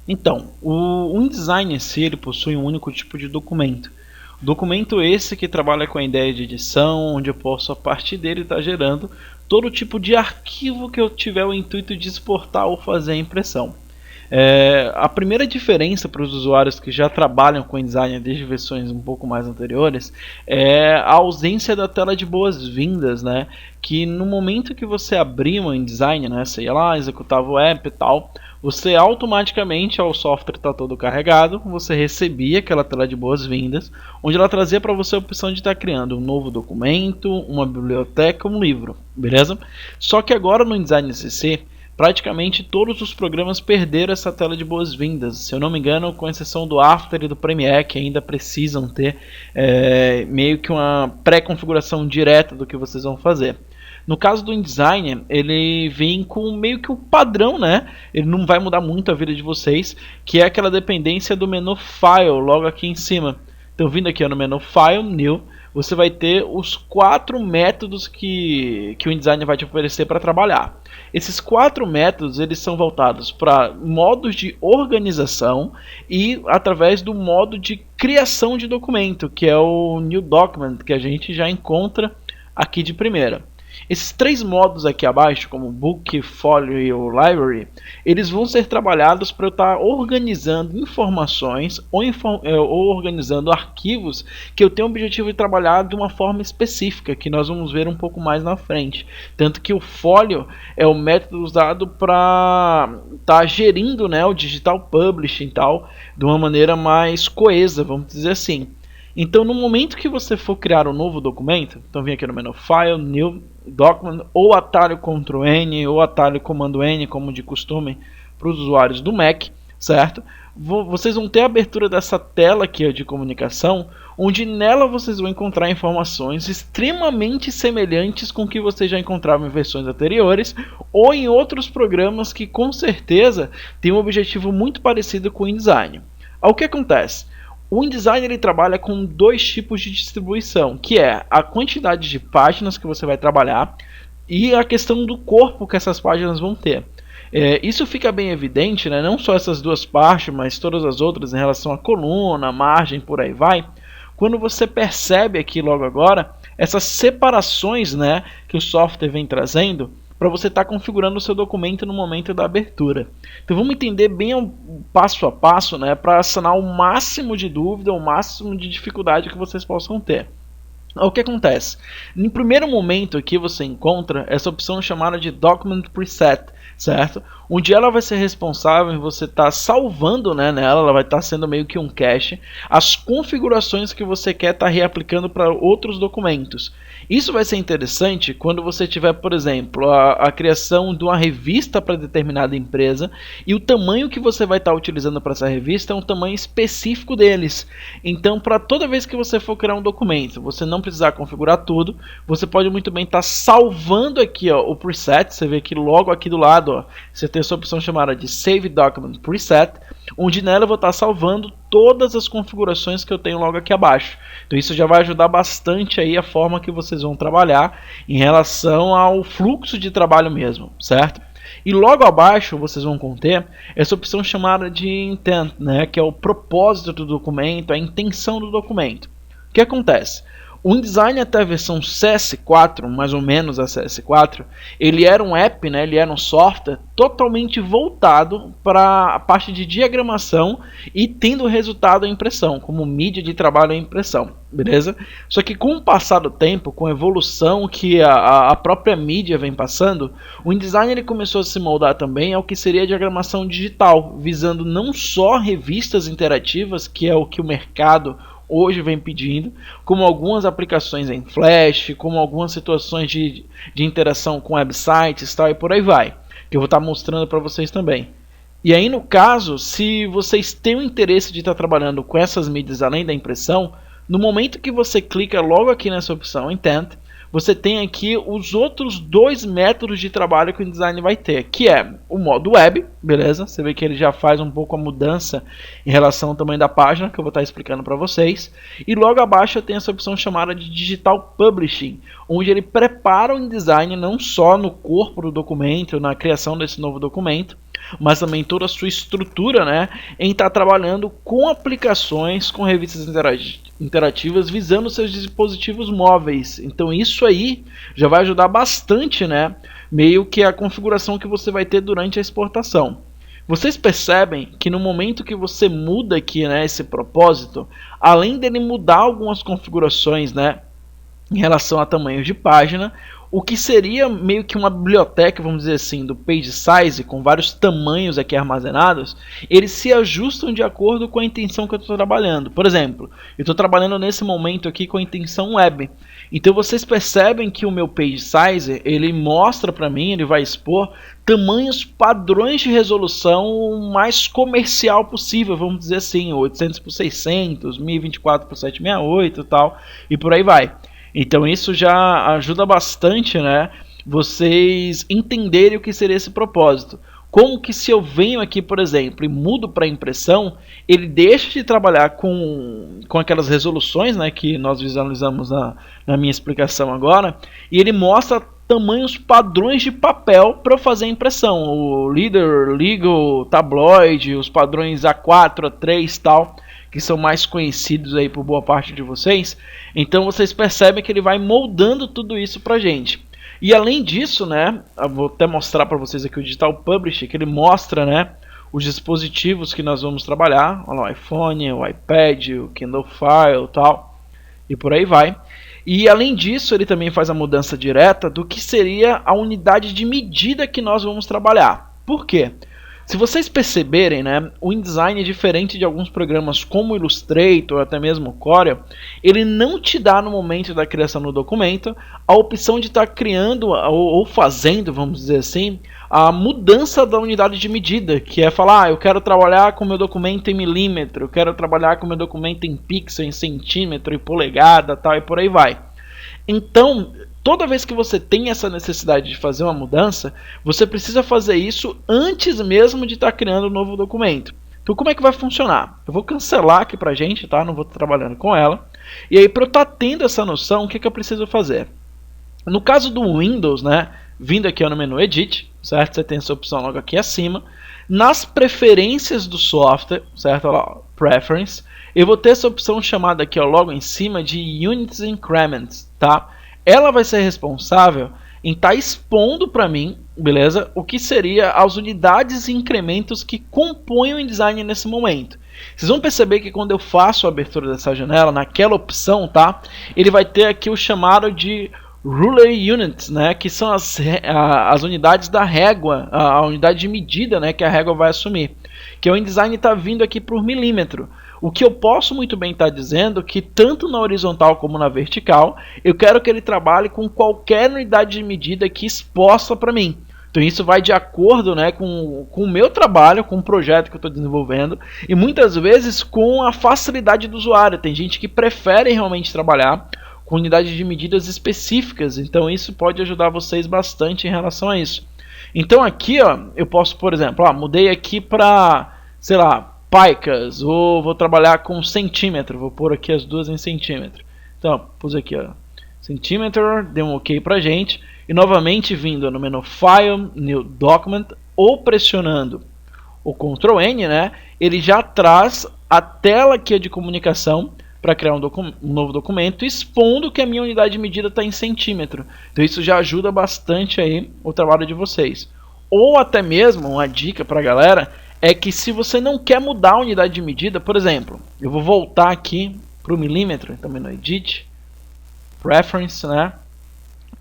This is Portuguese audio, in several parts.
Então, o InDesign em si ele possui um único tipo de documento. Documento esse que trabalha com a ideia de edição, onde eu posso a partir dele estar gerando todo tipo de arquivo que eu tiver o intuito de exportar ou fazer a impressão. A primeira diferença para os usuários que já trabalham com InDesign desde versões um pouco mais anteriores é a ausência da tela de boas-vindas, né? Que no momento que você abria um InDesign, né, sei lá, executava o app e tal, você automaticamente, ao software estar todo carregado, você recebia aquela tela de boas-vindas, onde ela trazia para você a opção de estar criando um novo documento, uma biblioteca, um livro, beleza? Só que agora no InDesign CC, praticamente todos os programas perderam essa tela de boas-vindas. Se eu não me engano, com exceção do After e do Premiere, que ainda precisam ter meio que uma pré-configuração direta do que vocês vão fazer. No caso do InDesign, ele vem com meio que o padrão, né? Ele não vai mudar muito a vida de vocês, que é aquela dependência do menu File, logo aqui em cima. Então, vindo aqui no menu File, New, você vai ter os 4 métodos que o InDesign vai te oferecer para trabalhar. Esses 4 métodos eles são voltados para modos de organização e através do modo de criação de documento, que é o New Document, que a gente já encontra aqui de primeira. Esses 3 modos aqui abaixo, como Book, Folio e o Library, eles vão ser trabalhados para eu estar organizando informações ou organizando arquivos que eu tenho o objetivo de trabalhar de uma forma específica, que nós vamos ver um pouco mais na frente. Tanto que o Folio é o método usado para estar gerindo, né, o Digital Publishing e tal, de uma maneira mais coesa, vamos dizer assim. Então, no momento que você for criar um novo documento, então vem aqui no menu File, New Document, ou atalho Ctrl N, ou atalho Comando N, como de costume para os usuários do Mac, certo? Vocês vão ter a abertura dessa tela aqui de comunicação, onde nela vocês vão encontrar informações extremamente semelhantes com o que vocês já encontravam em versões anteriores, ou em outros programas que com certeza têm um objetivo muito parecido com o InDesign. O que acontece? O InDesign ele trabalha com 2 tipos de distribuição, que é a quantidade de páginas que você vai trabalhar e a questão do corpo que essas páginas vão ter. Isso fica bem evidente, né? Não só essas 2 partes, mas todas as outras em relação à coluna, margem, por aí vai. Quando você percebe aqui logo agora essas separações, né, que o software vem trazendo para você estar configurando o seu documento no momento da abertura. Então vamos entender bem o passo a passo, né, para sanar o máximo de dúvida, o máximo de dificuldade que vocês possam ter. O que acontece? No primeiro momento aqui você encontra essa opção chamada de Document Preset, certo? Onde ela vai ser responsável em você estar salvando, né, nela, ela vai estar sendo meio que um cache, as configurações que você quer estar reaplicando para outros documentos. Isso vai ser interessante quando você tiver, por exemplo, a criação de uma revista para determinada empresa e o tamanho que você vai estar utilizando para essa revista é um tamanho específico deles. Então, para toda vez que você for criar um documento, você não precisar configurar tudo, você pode muito bem estar salvando aqui, ó, o preset. Você vê que logo aqui do lado, ó, você tem essa opção chamada de Save Document Preset, onde nela eu vou estar salvando todas as configurações que eu tenho logo aqui abaixo. Então isso já vai ajudar bastante aí a forma que vocês vão trabalhar em relação ao fluxo de trabalho mesmo, certo? E logo abaixo vocês vão conter essa opção chamada de Intent, né, que é o propósito do documento, a intenção do documento. O que acontece? O InDesign até a versão CS4, mais ou menos a CS4, ele era um app, né, ele era um software totalmente voltado para a parte de diagramação e tendo resultado a impressão, como mídia de trabalho e impressão, beleza? Só que com o passar do tempo, com a evolução que a própria mídia vem passando, o InDesign ele começou a se moldar também ao que seria a diagramação digital, visando não só revistas interativas, que é o que o mercado hoje vem pedindo, como algumas aplicações em Flash, como algumas situações de interação com websites, tal, e por aí vai, que eu vou estar mostrando para vocês também. E aí no caso, se vocês têm o interesse de estar trabalhando com essas mídias além da impressão, no momento que você clica logo aqui nessa opção Intent, você tem aqui os outros 2 métodos de trabalho que o InDesign vai ter, que é o modo web, beleza? Você vê que ele já faz um pouco a mudança em relação ao tamanho da página, que eu vou estar explicando para vocês. E logo abaixo tem essa opção chamada de Digital Publishing, onde ele prepara o InDesign não só no corpo do documento, na criação desse novo documento, mas também toda a sua estrutura, né, em estar trabalhando com aplicações, com revistas interativas visando seus dispositivos móveis. Então isso aí já vai ajudar bastante, né, meio que a configuração que você vai ter durante a exportação. Vocês percebem que no momento que você muda aqui, né, esse propósito, além dele mudar algumas configurações, né, em relação a tamanho de página, o que seria meio que uma biblioteca, vamos dizer assim, do page size, com vários tamanhos aqui armazenados, eles se ajustam de acordo com a intenção que eu estou trabalhando. Por exemplo, eu estou trabalhando nesse momento aqui com a intenção web. Então vocês percebem que o meu page size, ele mostra para mim, ele vai expor tamanhos padrões de resolução mais comercial possível, vamos dizer assim, 800 por 600, 1024 por 768 e tal, e por aí vai. Então isso já ajuda bastante, né, vocês entenderem o que seria esse propósito. Como que se eu venho aqui, por exemplo, e mudo para impressão, ele deixa de trabalhar com aquelas resoluções, né, que nós visualizamos na minha explicação agora, e ele mostra tamanhos padrões de papel para eu fazer a impressão. O Leader, Legal, Tabloid, os padrões A4, A3 e tal, que são mais conhecidos aí por boa parte de vocês. Então vocês percebem que ele vai moldando tudo isso pra gente. E além disso, né, eu vou até mostrar para vocês aqui o Digital Publisher, que ele mostra, né, os dispositivos que nós vamos trabalhar. Olha lá, o iPhone, o iPad, o Kindle File, tal, e por aí vai. E além disso, ele também faz a mudança direta do que seria a unidade de medida que nós vamos trabalhar. Por quê? Se vocês perceberem, né, o InDesign é diferente de alguns programas como o Illustrator ou até mesmo o Corel, ele não te dá no momento da criação do documento a opção de estar criando ou fazendo, vamos dizer assim, a mudança da unidade de medida, que é falar, eu quero trabalhar com o meu documento em milímetro, eu quero trabalhar com o meu documento em pixel, em centímetro, em polegada, tal, e por aí vai. Então, toda vez que você tem essa necessidade de fazer uma mudança, você precisa fazer isso antes mesmo de estar criando um novo documento. Então como é que vai funcionar? Eu vou cancelar aqui pra gente, tá? Não vou estar trabalhando com ela. E aí, para eu estar tendo essa noção, o que eu preciso fazer? No caso do Windows, né, vindo aqui no menu Edit, certo? Você tem essa opção logo aqui acima. Nas preferências do software, certo? Olha lá, Preference, eu vou ter essa opção chamada aqui, ó, logo em cima, de Units Increments, tá? Ela vai ser responsável em estar expondo para mim, beleza, o que seria as unidades e incrementos que compõem o InDesign nesse momento. Vocês vão perceber que quando eu faço a abertura dessa janela, naquela opção, tá, ele vai ter aqui o chamado de Ruler Units, né, que são as unidades da régua, a unidade de medida, né, que a régua vai assumir. Que o InDesign está vindo aqui por milímetro. O que eu posso muito bem estar dizendo que tanto na horizontal como na vertical, eu quero que ele trabalhe com qualquer unidade de medida aqui exposta para mim. Então isso vai de acordo, né, com o meu trabalho, com o projeto que eu estou desenvolvendo e muitas vezes com a facilidade do usuário. Tem gente que prefere realmente trabalhar com unidades de medidas específicas, então isso pode ajudar vocês bastante em relação a isso. Então aqui, ó, eu posso, por exemplo, mudei aqui para, sei lá, picas, ou vou trabalhar com centímetro, vou pôr aqui as duas em centímetro. Então, pus aqui, ó, centímetro, deu um OK pra gente, e novamente vindo no menu File, New Document, ou pressionando o Ctrl N, né, ele já traz a tela aqui de comunicação para criar um novo documento, expondo que a minha unidade de medida está em centímetro. Então isso já ajuda bastante aí o trabalho de vocês. Ou até mesmo, uma dica para a galera, é que se você não quer mudar a unidade de medida, por exemplo, eu vou voltar aqui para o milímetro, também no Edit, Preference, né,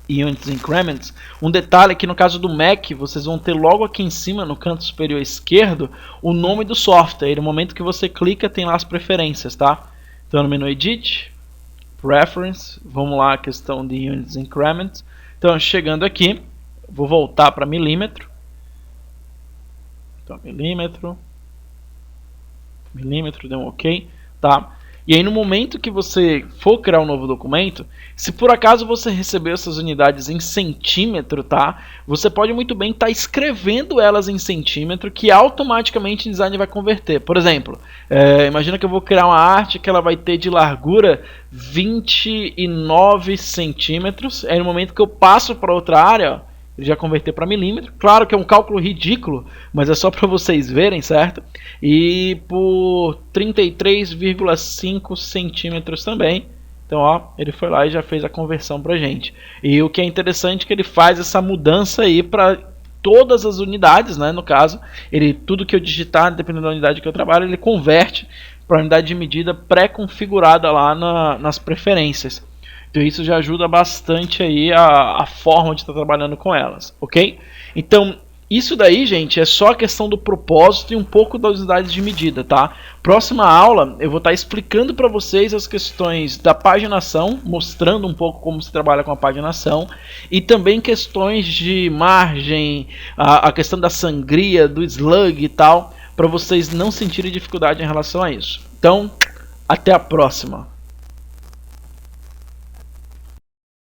e Units Increments. Um detalhe é que no caso do Mac, vocês vão ter logo aqui em cima, no canto superior esquerdo, o nome do software. E no momento que você clica, tem lá as preferências, tá? Então no menu Edit, Preference, vamos lá a questão de Units Increments. Então chegando aqui, vou voltar para milímetro. Então milímetro, deu um OK, tá? E aí no momento que você for criar um novo documento, se por acaso você recebeu essas unidades em centímetro, tá? Você pode muito bem estar escrevendo elas em centímetro, que automaticamente o design vai converter. Por exemplo, imagina que eu vou criar uma arte que ela vai ter de largura 29 centímetros. Aí no momento que eu passo para outra área, ó, ele já converteu para milímetro. Claro que é um cálculo ridículo, mas é só para vocês verem, certo? E por 33,5 centímetros também. Então, ó, ele foi lá e já fez a conversão pra gente. E o que é interessante é que ele faz essa mudança aí para todas as unidades, né? No caso, tudo que eu digitar, dependendo da unidade que eu trabalho, ele converte para a unidade de medida pré-configurada lá nas preferências. Então isso já ajuda bastante aí a forma de estar trabalhando com elas, ok? Então isso daí, gente, é só a questão do propósito e um pouco das unidades de medida, tá? Próxima aula eu vou estar explicando para vocês as questões da paginação, mostrando um pouco como se trabalha com a paginação, e também questões de margem, a questão da sangria, do slug e tal, para vocês não sentirem dificuldade em relação a isso. Então, até a próxima!